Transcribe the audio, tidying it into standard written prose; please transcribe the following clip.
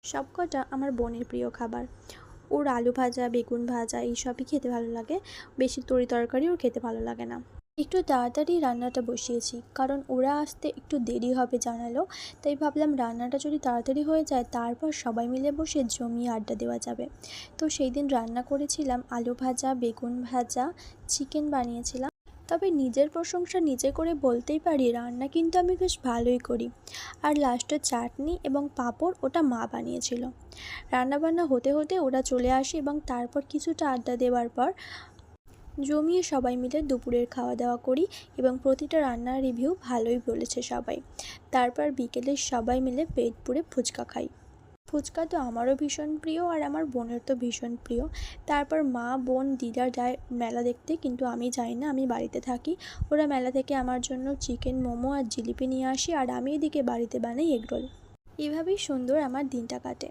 সবকটা আমার বোনের প্রিয় খাবার। ওর আলু ভাজা, বেগুন ভাজা এইসবই খেতে ভালো লাগে। বেশি তরি-তরকারি ওর খেতে ভালো লাগে না। একটু তাড়াতাড়ি রান্নাটা বসিয়েছি, কারণ ওরা আসতে একটু দেরি হবে জানালো। তাই ভাবলাম রান্নাটা যদি তাড়াতাড়ি হয়ে যায় তারপর সবাই মিলে বসে জমিয়ে আড্ডা দেওয়া যাবে। তো সেই দিন রান্না করেছিলাম আলু ভাজা, বেগুন ভাজা, চিকেন বানিয়েছিলাম। তবে নিজের প্রশংসা নিজে করে বলতেই পারি, রান্না কিন্তু আমি বেশ ভালোই করি। আর লাস্টে চাটনি এবং পাঁপড় ওটা মা বানিয়েছিল। রান্নাবান্না হতে হতে ওরা চলে আসে এবং তারপর কিছুটা আড্ডা দেওয়ার পর জমিয়ে সবাই মিলে দুপুরের খাওয়া দাওয়া করি এবং প্রতিটা রান্নার রিভিউ ভালোই বলেছে সবাই। তারপর বিকেলে সবাই মিলে পেট পুরে ফুচকা খাই। ফুচকা তো আমারও ভীষণ প্রিয় আর আমার বোনের তো ভীষণ প্রিয়। তারপর মা, বোন, দিদা যায় মেলা দেখতে, কিন্তু আমি যাই না, আমি বাড়িতে থাকি। ওরা মেলা থেকে আমার জন্য চিকেন মোমো আর জিলিপি নিয়ে আসে আর আমি এদিকে বাড়িতে বানাই এগরোল। এভাবেই সুন্দর আমার দিনটা কাটে।